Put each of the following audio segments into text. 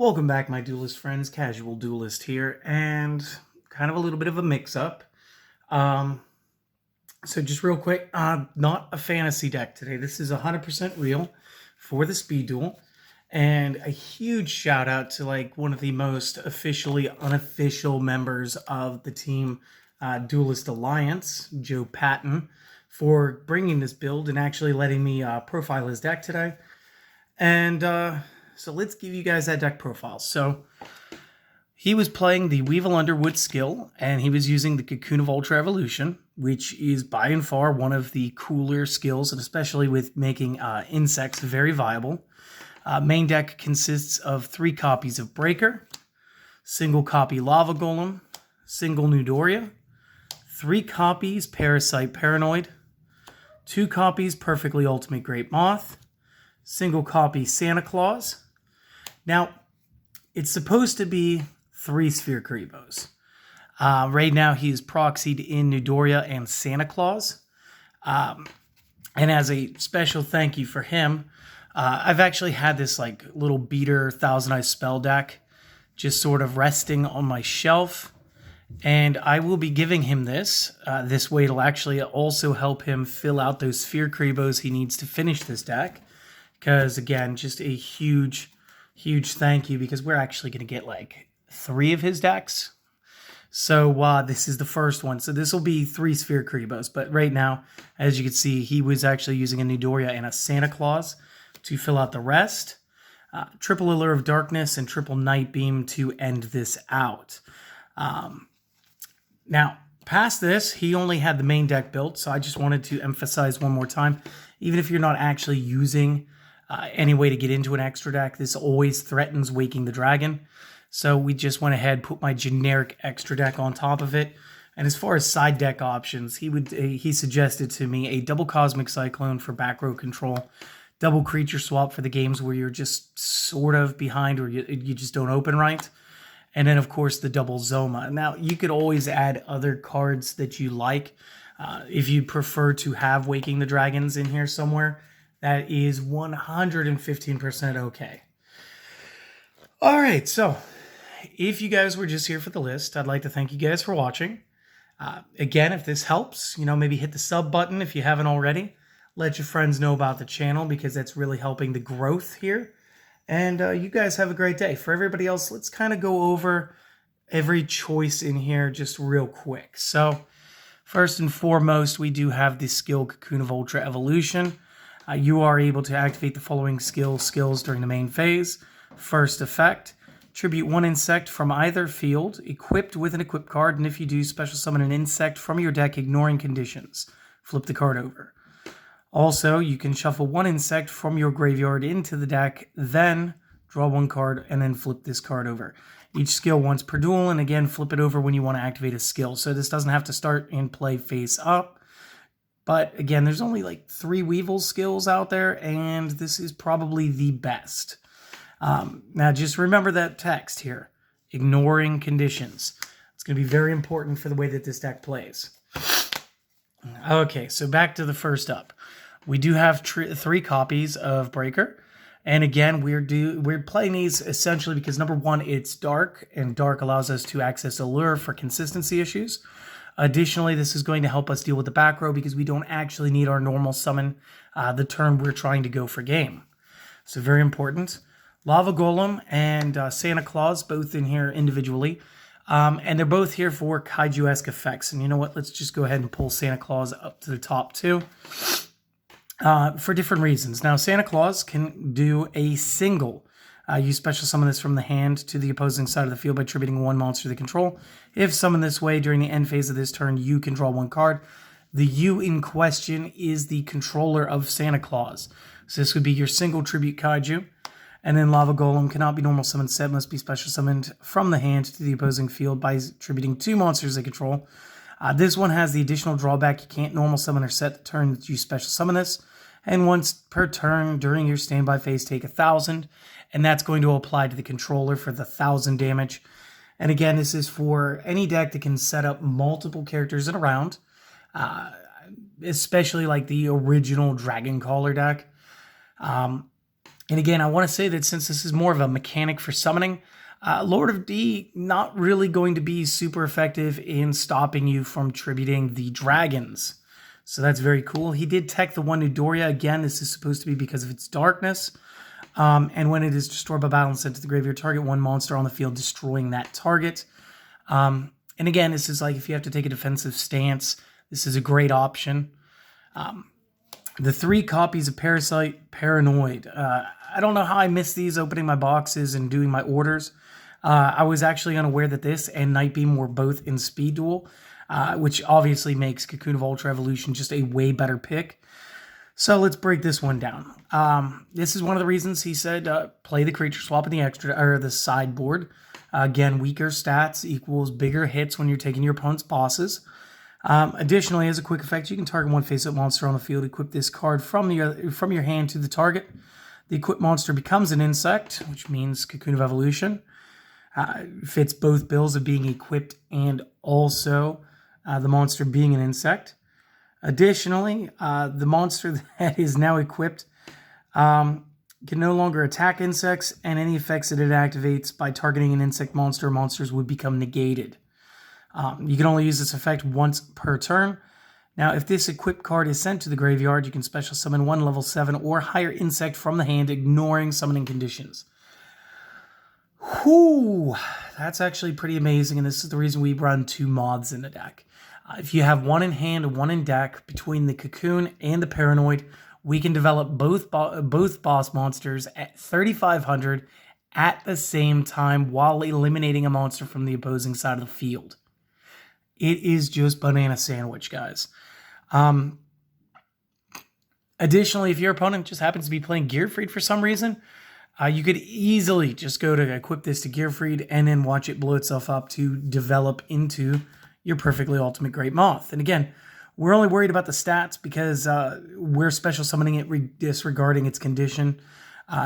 Welcome back, my duelist friends. Casual Duelist here, and kind of a little bit of a mix-up. So just real quick, not a fantasy deck today. This is 100% real for the speed duel, and a huge shout out to like one of the most officially unofficial members of the team, Duelist Alliance, Joe Patton, for bringing this build and actually letting me profile his deck today. And so let's give you guys that deck profile. So he was playing the Weevil Underwood skill, and he was using the Cocoon of Ultra Evolution, which is by and far one of the cooler skills, and especially with making insects very viable. Main deck consists of 3 copies of Breaker, single copy Lava Golem, single Newdoria, 3 copies Parasite Paranoid, 2 copies Perfectly Ultimate Great Moth, single copy Santa Claus. Now, it's supposed to be 3 Sphere Karibos. Right now, he's proxied in Newdoria and Santa Claus. And as a special thank you for him, I've actually had this like little beater Thousand Eyes spell deck just sort of resting on my shelf. And I will be giving him this. This way it'll actually also help him fill out those Sphere Karibos he needs to finish this deck. Because, again, just a huge thank you, because we're actually going to get, like, 3 of his decks. So, this is the first one. So, this will be 3 Sphere Karibos. But right now, as you can see, he was actually using a Newdoria and a Santa Claus to fill out the rest. Triple Allure of Darkness and triple Night Beam to end this out. Now, past this, he only had the main deck built. So, I just wanted to emphasize one more time. Even if you're not actually using any way to get into an extra deck, this always threatens Waking the Dragon. So we just went ahead, put my generic extra deck on top of it. And as far as side deck options, he suggested to me a double Cosmic Cyclone for back row control, double Creature Swap for the games where you're just sort of behind or you just don't open right. And then, of course, the double Zoma. Now, you could always add other cards that you like. If you prefer to have Waking the Dragons in here somewhere, that is 115% okay. All right, so if you guys were just here for the list, I'd like to thank you guys for watching. Again, if this helps, maybe hit the sub button if you haven't already. Let your friends know about the channel, because that's really helping the growth here. And you guys have a great day. For everybody else, let's kind of go over every choice in here just real quick. So first and foremost, we do have the skill Cocoon of Ultra Evolution. You are able to activate the following skills during the main phase. First effect, tribute 1 insect from either field equipped with an equip card, and if you do, special summon an insect from your deck ignoring conditions. Flip the card over. Also, you can shuffle 1 insect from your graveyard into the deck, then draw 1 card, and then flip this card over. Each skill once per duel, and again, flip it over when you want to activate a skill. So this doesn't have to start and play face up. But again, there's only like 3 Weevil skills out there, and this is probably the best. Now, just remember that text here, ignoring conditions. It's going to be very important for the way that this deck plays. Okay, so back to the first up. We do have 3 copies of Breaker. And again, we're playing these essentially because, number 1, it's dark, and dark allows us to access Allure for consistency issues. Additionally, this is going to help us deal with the back row because we don't actually need our normal summon the turn we're trying to go for game. So very important. Lava Golem and Santa Claus, both in here individually. And they're both here for Kaiju-esque effects. And you know what? Let's just go ahead and pull Santa Claus up to the top too. For different reasons. Now, Santa Claus can do a single. You special summon this from the hand to the opposing side of the field by attributing 1 monster to the control. If summoned this way during the end phase of this turn, you can draw 1 card. The you in question is the controller of Santa Claus. So this would be your single tribute Kaiju. And then Lava Golem cannot be normal summoned set, must be special summoned from the hand to the opposing field by attributing 2 monsters they control. This one has the additional drawback. You can't normal summon or set the turn that you special summon this. And once per turn during your standby phase, take 1,000. And that's going to apply to the controller for the 1,000 damage. And again, this is for any deck that can set up multiple characters in a round, especially like the original Dragon Caller deck. And again, I want to say that since this is more of a mechanic for summoning, Lord of D not really going to be super effective in stopping you from tributing the dragons. So that's very cool. He did tech the one Newdoria. Again, this is supposed to be because of its darkness. And when it is destroyed by battle and sent to the graveyard, target one monster on the field, destroying that target. And again, this is like if you have to take a defensive stance, this is a great option. The 3 copies of Parasite, Paranoid. I don't know how I missed these opening my boxes and doing my orders. I was actually unaware that this and Nightbeam were both in Speed Duel, which obviously makes Cocoon of Ultra Evolution just a way better pick. So let's break this one down. This is one of the reasons he said play the creature swap in the extra or the sideboard. Again, weaker stats equals bigger hits when you're taking your opponent's bosses. Additionally, as a quick effect, you can target one face-up monster on the field. Equip this card from your hand to the target. The equipped monster becomes an insect, which means Cocoon of Evolution. Fits both bills of being equipped and also the monster being an insect. Additionally, the monster that is now equipped can no longer attack insects, and any effects that it activates by targeting an insect monster or monsters would become negated. You can only use this effect once per turn. Now, if this equipped card is sent to the graveyard, you can special summon one level 7 or higher insect from the hand, ignoring summoning conditions. Whew, that's actually pretty amazing, and this is the reason we run 2 mods in the deck. If you have one in hand and one in deck, between the Cocoon and the Paranoid, we can develop both boss monsters at 3,500 at the same time while eliminating a monster from the opposing side of the field. It is just banana sandwich, guys. Additionally, if your opponent just happens to be playing Gearfried for some reason, you could easily just go to equip this to Gearfried and then watch it blow itself up to develop into your perfectly ultimate Great Moth. And again, we're only worried about the stats because we're special summoning it disregarding its condition.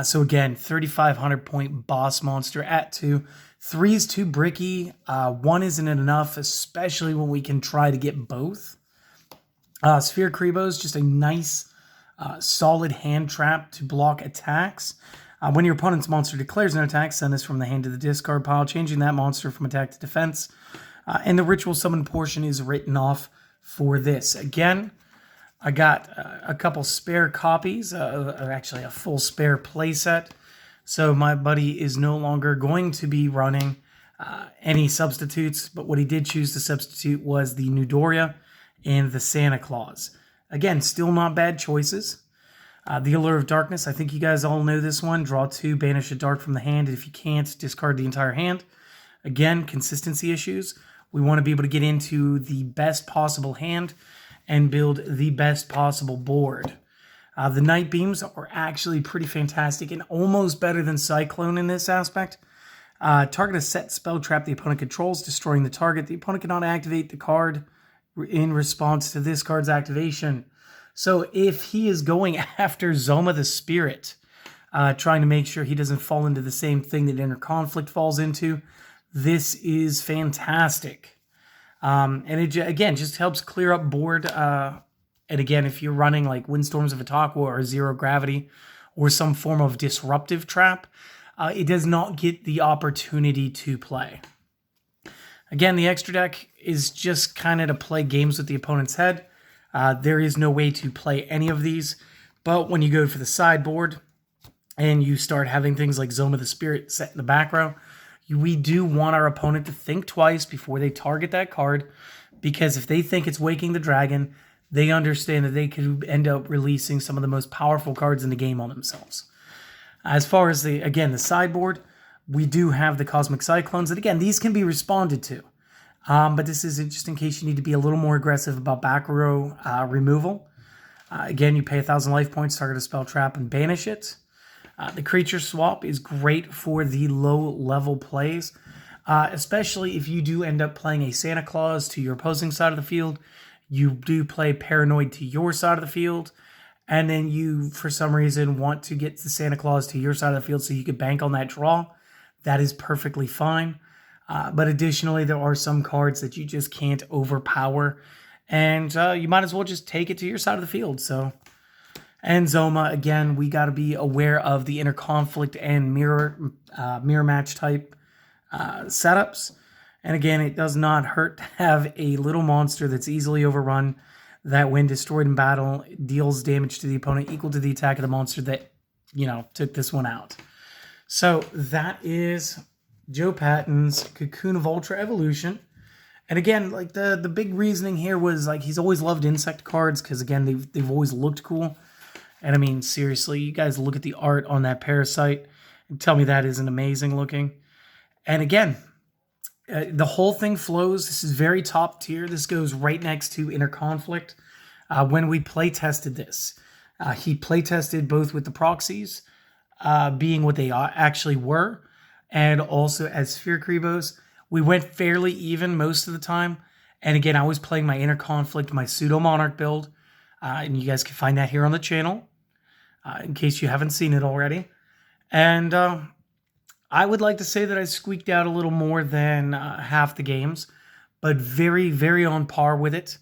So again, 3,500 point boss monster at 2. 3 is too bricky. 1 isn't enough, especially when we can try to get both. Sphere Krebo is just a nice, solid hand trap to block attacks. When your opponent's monster declares an attack, send this from the hand to the discard pile, changing that monster from attack to defense. And the ritual summon portion is written off for this. Again, I got a couple spare copies, actually a full spare playset. So my buddy is no longer going to be running any substitutes, but what he did choose to substitute was the Newdoria and the Santa Claus. Again, still not bad choices. The Allure of Darkness, I think you guys all know this one. Draw 2, banish a dark from the hand. If you can't, discard the entire hand. Again, consistency issues. We want to be able to get into the best possible hand and build the best possible board. The Night Beams are actually pretty fantastic and almost better than Cyclone in this aspect. Target a set spell trap the opponent controls, destroying the target. The opponent cannot activate the card in response to this card's activation. So if he is going after Zoma the Spirit, trying to make sure he doesn't fall into the same thing that Inner Conflict falls into, this is fantastic. And it, again, just helps clear up board. And again, if you're running like Windstorms of Ataqua or Zero Gravity or some form of disruptive trap, it does not get the opportunity to play. Again, the extra deck is just kind of to play games with the opponent's head. There is no way to play any of these. But when you go for the sideboard and you start having things like Zoma the Spirit set in the back row, we do want our opponent to think twice before they target that card, because if they think it's Waking the Dragon, they understand that they could end up releasing some of the most powerful cards in the game on themselves. As far as the sideboard, we do have the Cosmic Cyclones, and again, these can be responded to. But this is just in case you need to be a little more aggressive about back row removal. Again, you pay 1,000 life points, target a spell trap, and banish it. The creature swap is great for the low-level plays, especially if you do end up playing a Santa Claus to your opposing side of the field. You do play Paranoid to your side of the field, and then you, for some reason, want to get the Santa Claus to your side of the field so you could bank on that draw. That is perfectly fine. But additionally, there are some cards that you just can't overpower, and you might as well just take it to your side of the field. So, And Zoma, again, we got to be aware of the inner conflict and mirror match type setups. And again, it does not hurt to have a little monster that's easily overrun, that when destroyed in battle, deals damage to the opponent equal to the attack of the monster that, took this one out. So that is Joe Patton's Cocoon of Ultra Evolution. And again, like the big reasoning here was like he's always loved insect cards because again they've always looked cool. And I mean seriously, you guys look at the art on that Parasite and tell me that isn't amazing looking. And again, the whole thing flows. This is very top tier. This goes right next to Inner Conflict. When we play tested this, he play tested both with the proxies being what they actually were, and also as Sphere Kribos. We went fairly even most of the time. And again, I was playing my Inner Conflict, my Pseudo Monarch build. And you guys can find that here on the channel in case you haven't seen it already. And I would like to say that I squeaked out a little more than half the games, but very, very on par with it.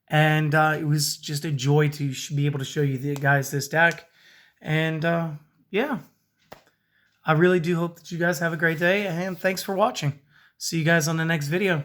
And it was just a joy to be able to show you guys this deck. And yeah, I really do hope that you guys have a great day. And thanks for watching. See you guys on the next video.